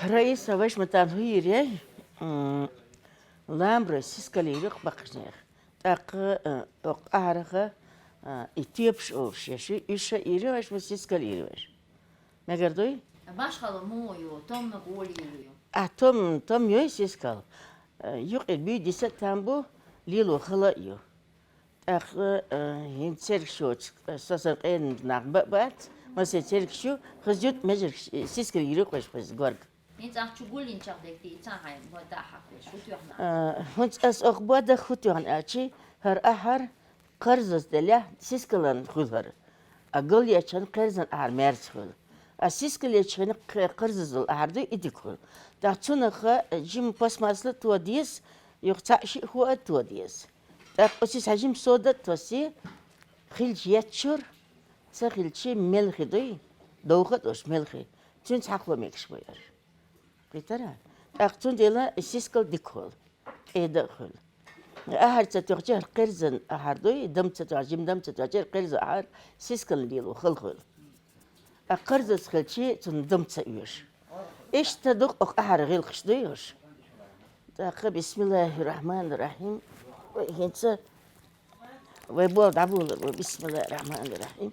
رئيس واش متان هيري لامبر سيسكاليرق بقشنير تاق أعرق إتيبش أوش يشي إيش إيري واش مسيسكاليري واش ما قردوي Başkalı muyu, tom mu goliyor. توم يوي سيسكال يقل بي ديسة تامبو ليلو خلا يو أخ هنتسرق شو ساسر قين نعبات ما سيتسرق شو خزيت مجر سيسكال يروق واش بس غورك Hiç açugulin çakdekti, çahayım, bu da haklı, şu tüyahna. هنت أس أخبار خطيان أشي هر أحر قرض دليا سيسكالن خذر أقول يشان قرضن أحر مارس خل أسيسكال يشان قرض دل أحر ده إديكول تاچون خا جيم باس ماسل توديس يقطعشي هو توديس تاقسيس هجيم سودا توسي خيل ياتشور سخيلشي ملخي دوي دوخت وش ملخي تون تحقوا ميكش بير قيترا أقتون ديلا سيسكال ديكول إيدخل أحر تتوجه قرزن أحر دوي دم تتوجه دم تتوجه قرز أحر سيسكال ديلو خل أقرز خلشي تون دم تيوش إيش تدق أحر غير خشديوش تاق بسم الله الرحمن الرحيم وهنسا ويبول دعبول بسم الله الرحمن الرحيم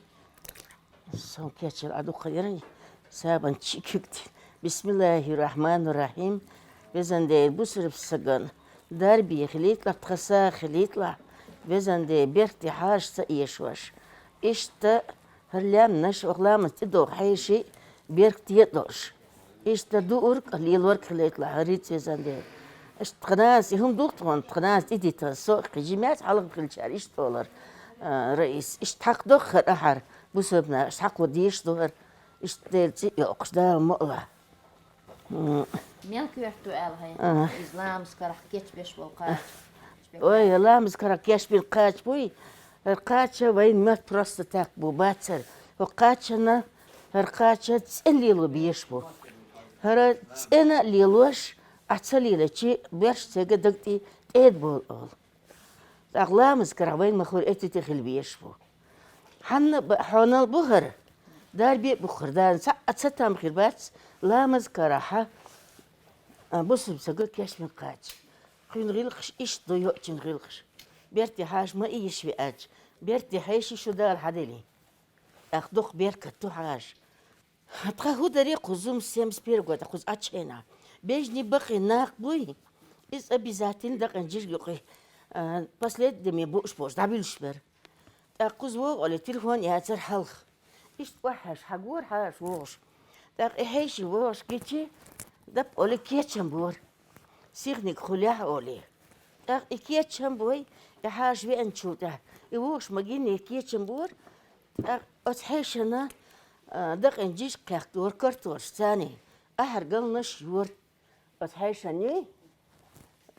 سون كاتشل أدو خيرني سابن تشيكت بسم الله الرحمن الرحيم بزن دي بسر بسجن دربي خليت لا تخسا خليت لا بزن دي بارتحاش سايشوش إيش تا هرلام نش أغلام تدو حيشي بيرتيتوش إيش تدور اللي الورك خليت لا هريت بزن دي إيش تقناس هم دوقتون تقناس إدي تسوق جماعة علق في الشارع إيش دولار رئيس إيش تحق دخر أحر بسبنا إيش حق وديش دولار إيش تلتي يقش ده مقلع Mel kürtü elhay. İslam skarak geçmiş volkar. Ой, لا مذكرك كاش بالقاش بوي القاتشة وين ما تبرست تاكبو باتر وقاتشنا القاتشة تسألي لو بيشبو هرا تسأنا ليلوش أحسلي لشي بيش تقدرتي تيد بول أول لا مذكرك وين مخور إتي تخل بيشبو حنا البخر دار بي بخر دار أتستام خربات لا مذكرها بص بسقول كاش من قاتش خين غيلخش إيش ضيوع تين غيلخش بيرتي حاج ما إيش في أج بيرتي حيشي شو دار حدلي أخدوخ بيركة تو حاج هتخو دري قزوم سيمس بيرقود أخوز أتشينا بيجني بقي ناق بوي إز أبي ذاتين دق انجيش يقي بس ليد دمي بوش دابيلش بر أخوز ووغ على تلفون ياتر حلخ إيش وحش حقور حاج ووغش دق إحيشي ووغش كيتشي دب أولي كيتشم بور سيغنيك خليها أولي إكيت شمبوي يحاج بين شوته يوش مجيني إكيت شمبور أتحيشنا دق إنجيش كاكتور كرتور ثاني أحر قلنا شور أتحيشني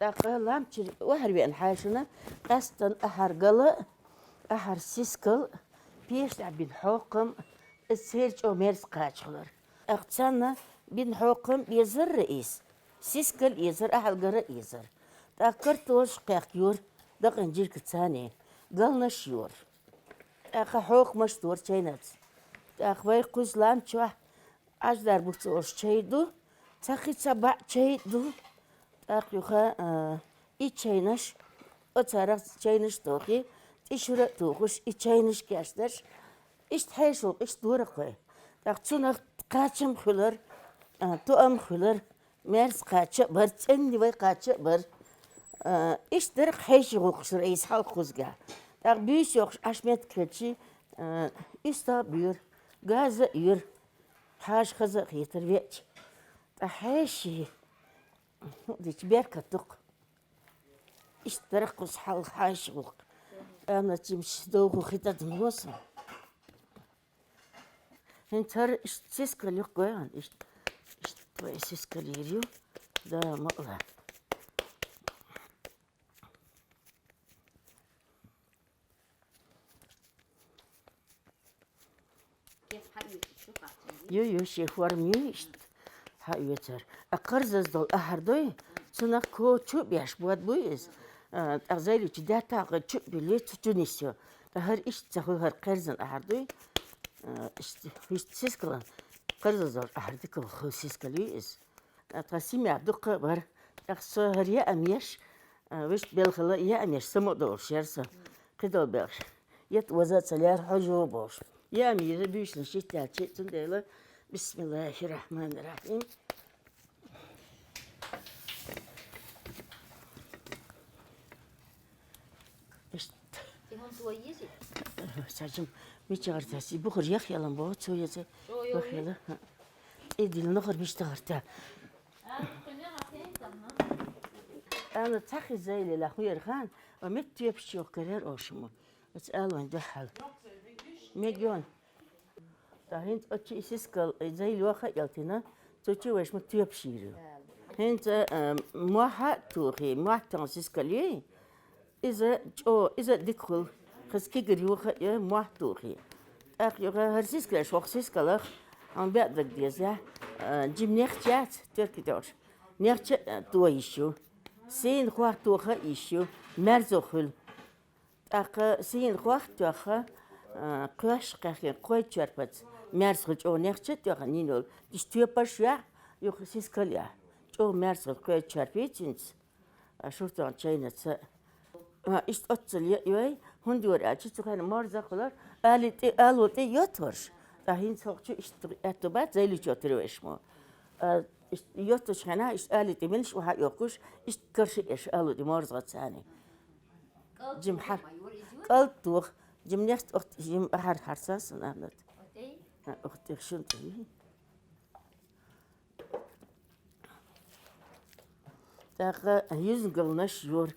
دق لام تري وحر بين حيشنا قصدن أحر قلا أحر سيسكل بيش بين حكم السيرج أو ميرس قاتشلر أقتنا بين حكم بيزر رئيس سيسكل يزر أهل قرأ يزر تأكرت وش قاكيور دق إنجيل كتاني قلنا شيور أخا حوق مشتور تينات أخوي قوز لام شوه أجدر بكتورش تيدو تاقي تبع تيدو أخيوخا إي تينش أتارق تينش توخي إشورة توخش إي تينش كاشتش إش تحيشوك إش دورقوي تاقتونا قاتشم خلر توأم خلر مارس قاتشة بر تندي وي قاتشة بر إيش درق حيشي غوخش رئيس حال خوزقا داق بيش يوخش أشميت كتشي إستا بير غازة ير حاج خزا خيتر بيتش دا حيشي ديش بيركة توق إيش درق وش حال حاش غوخ أنا تمشي دوغو خيتا دموسم هنتر إيش تسيسكا ليوك قوان إيش تسيسكا ليريو دا مقلع يو شيخ ورميش هايوتر أقرز دول أهردوي سنا كو شو بيش بود بويز أغزالي تدا تاغ شو بليت تونسيو تهر إيش تهو هر قرزن أهردوي işte siskelan kırızlar ahırdık o siskelüyüz. Tasim yaptık var. Aksa her ya amiş. Wish belgela ya amiş samo da şerse. Kıdal belg. Yet vazat salar hajo boş. Ya amiri büyüşün şiddel çetin deyler. Bismillahirrahmanirrahim. İşte Die Hund war easy. saçım mi çağırtası bu kır yak yalan bu çoğuyası. Yo, Bak yalan. Dilini kır bir çağırta. أنا تاخذ زي اللي لأخويا رخان ومت يبشي وكرر أوشمو أسأله عند حل مليون تاهين أتشي إسكال زي الواقع يلتنا تشي وش مت يبشيرو هنت موها توخي موها تنسيسكالي إذا دخل خس كي جريوخ يا موها توخي أخي هرسيسكال شو خسيسكالخ عم بيقدر ديزا جيم نيختيات تركي دور نيختيات تويشو سين خواه توخه ایشو مرزو خل اقا سین خواه توخه قوش قاخی قوی چرپت مرز خل جو نخچه توخه نینول دیش توی پاش یا یو خسیس کلیا جو مرز خل قوی چرپی چینز شورتان چینه سه işte otsal yoy hundur açı çıkan marza kılar alite yatır dahin sokçu işte etobat zeyli çatırıyor mu işte yatır şana işte alite milş ve yokuş işte karşı eş alı marza tsani jim har qaltuq jim next jim har harsasın anlat اختي شنطة تاقا yüzün qılnaş yor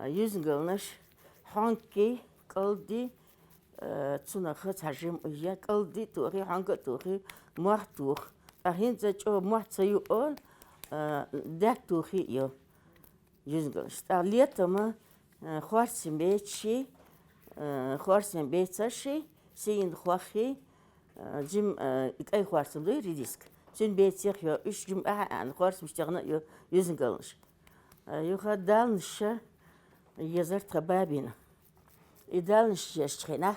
yüzün qılnaş hangi qaldi tsuna xatajim uya qaldi tuği hangi tuği muah tuğ ahinza ço muah tsayu ol dak tuği yo yüzün qılnaş tağliyatama xvarsin beçi xvarsin beçaşi seyin xvaxi jim ikay xvarsın da ridisk sen beçi yo üç jim an xvarsın iştağına yo yüzün qılnaş يخدالنش يزرت بابنا يدالنش يشخنا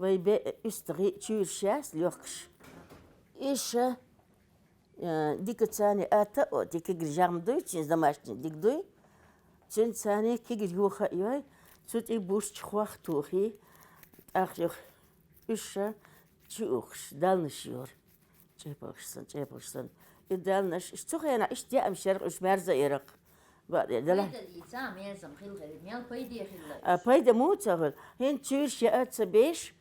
ويبي يستغي تشير شاس ليوكش إيش ديك تاني أتا أو ديك جرجام دوي تين زماشتين ديك دوي تين تاني كي جريوخا يوي تود يبوش تخوخ توخي أخيوخ إيش تشوخش دالنش يور جيبوشسن يدالنش إيش تخينا إيش دي أمشرق إيش مرزا يرق Payda mutsağıl. Hen Türkçe atsa beş,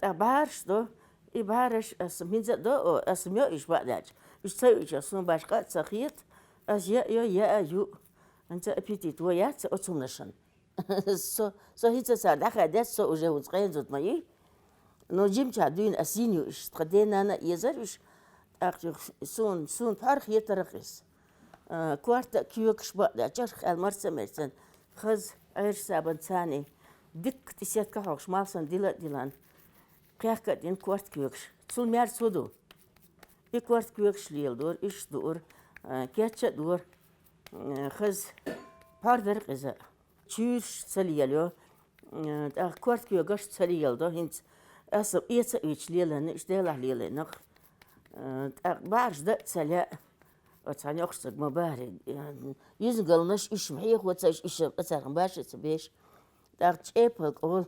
tabarş do, ibarış asım hinza do o asım yo iş badaj. İş sayıç asım başka atsa khiyat, as ya ayu. Anta apetit wa yatsa otsumlaşın. So hinza sada khadat so uje uzqayn zutmayı. No jimcha düğün asinyo iş tqadena yazar iş. Aqyux sun farq yetarqis. كوارتا كيوكش بقى جرخ المرسى مرسن خز عير سابن ثاني دك تسيت كحوش مالسن ديلان قياكا دين كوارت كيوكش تسول ميار سودو كوارت كيوكش ليل دور إيش دور كياتشا دور خز باردر قزا تشيرش سلياليو كوارت كيوكش سليال دو هنت أصب إيتا إيش ليلان إيش ديلا ليلان بارش دا سليا وتعني أقصد مبارد يزن قلناش إيش محيخ وتسايش إيش أتاقن باشا تبيش داق تشيبل قول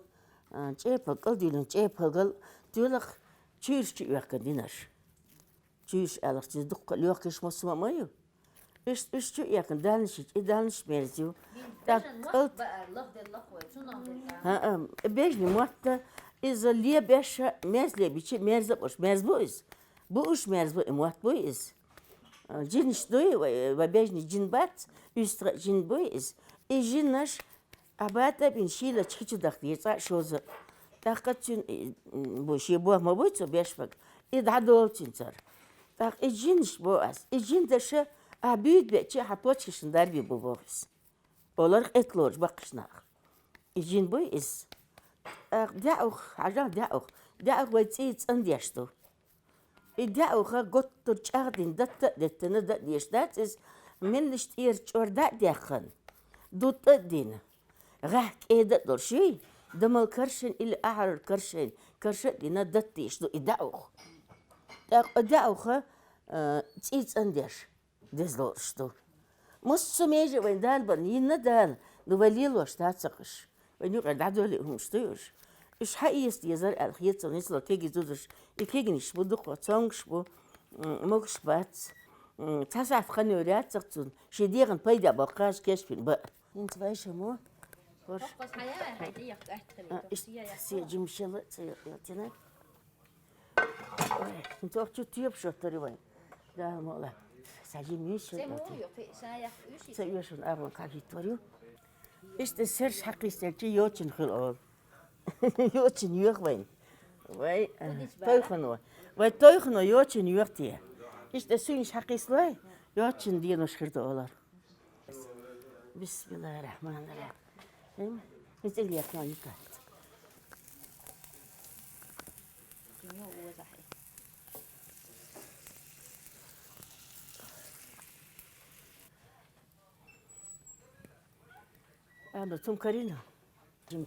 تشيبل قل ديلن تشيبل قل ديولك تشيرش تيوكن ديناش تشيرش ألق تدق ليوكش مصمم مايو إيش تيوكن دالنش ميرزيو داق قلت بيجني موتا إذا ليه باشا ميرزلي بيشي ميرزا بوش ميرزبو موت بويز جنش دوي وبيجني جنبات يستر جنبويز إجنش أباتا بنشيلة تشكي دخلي صار شوز تاقتشن بوشي بوه ما بويتو بيشفق إدعدول تنتر تاق إجنش بوأس إجن دشة أبيد بيتشي حطوتشن داربي بوبوس أولار إتلوج بقشناق إجن بويز دعوخ عجان دعوخ ويتسيت أنديشتو إدعوها قط ترجعين دتنا ديشتات إز من الشتير شوردا داخل دوت الدين غاك إيه دور شيء دم الكرشن إلى أحر الكرشن كرشت لنا دتيش دو إدعوخ إدعوخ تيت أنديش دزلورش دو مص ميجي وين دال بنينا دال دو وليل وشتات سقش وين يقعد عدو اللي هم شتوش إيش حقيقة يزار الخيط ونسلو كيجي زودش يكيجي نشبو دو قطعش بو موكش بات تسعة خنورات تقصون شديغن بيدا بقاش كشفين بقى انت بايش مو بس حياة هيدي يقتل سيجي مشلة سيجي انت وقت تيوب شو تري وين لا مولا ساجي ميش سيوشن أبغى كاكي توريو إيش تسيرش حقي استلتي يوتشن خلال يوتشن يوخ وين وي توخنوا وي توخنوا يوتشن يوختي إيش تسويش حقي سلاي يوتشن دينو شخيرت أولار بسم الله الرحمن الرحيم مثل يا يكات أنا توم كارينا جم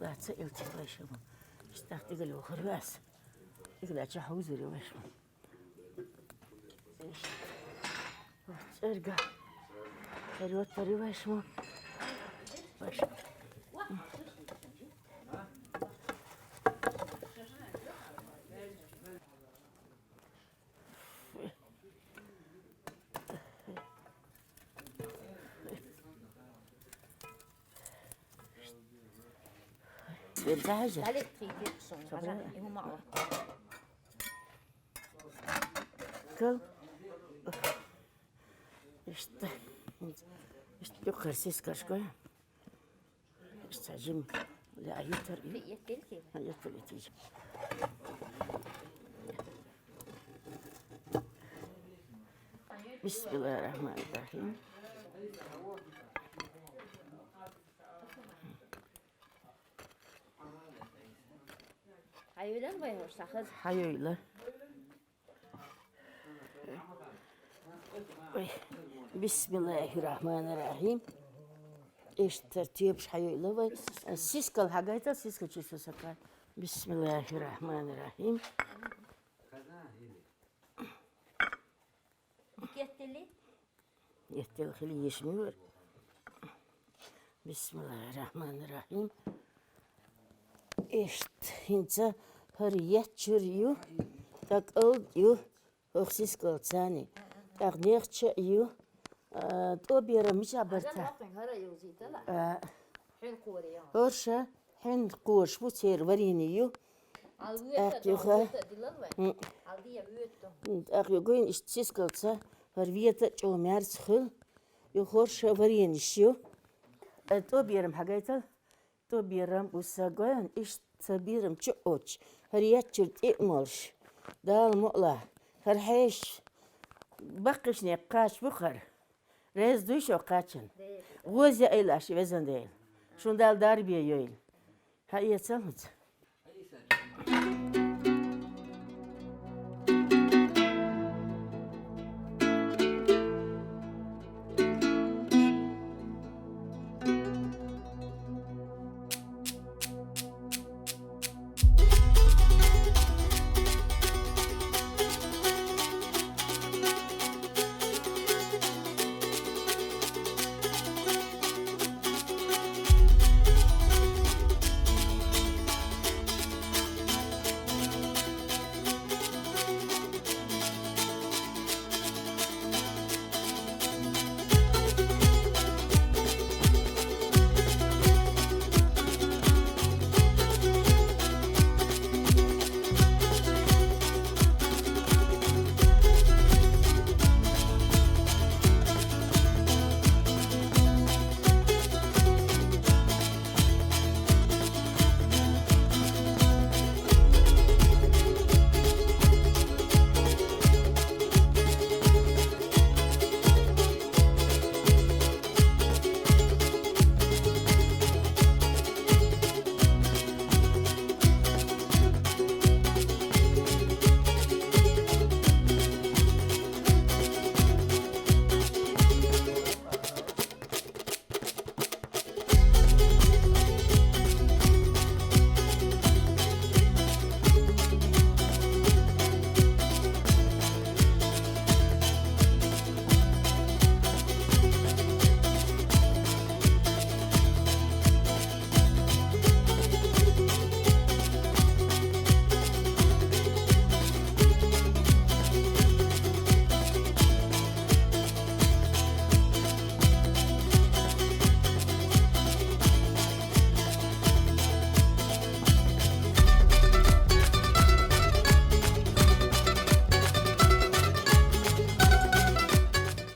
لا تسأل تفاش ما اشتاق تقول له خرواس يقول له تحوز لي واش ارجع الوقت تري واش ما واش عليك تريدي صون هو معه كل işte yukarı ses kaçkaya işte cim la yeter iyi yeter yetecek Bismillahirrahmanirrahim Hayırdan mı sakız? hayırlı Bismillahirrahmanirrahim إيش ترتيب حيوي لوي السيسكال حاجاتها السيسكال شو سكر بسم الله الرحمن الرحيم Yettili. يهتل خلي يشمور بسم الله الرحمن الرحيم إيش هنت هريت شريو تك أود يو أخسيسكال ثاني تك نيخش يو تو بيرا مش عبرتها هرشة حين قوش بوتير ورينيو أخي قوين إشتسكالتها هربيتا جو مارس خل يخرش ورينيشيو تو بيرم حاجاتا تو بيرم وساقوين إشتبيرم تشوش هريات شرط إئمالش دال مقلا هرحيش بقش نقاش بخر رز دوش و قاچن غوزي ايلاش وزن ديل شون دال داربيه يويل هاي يتسمت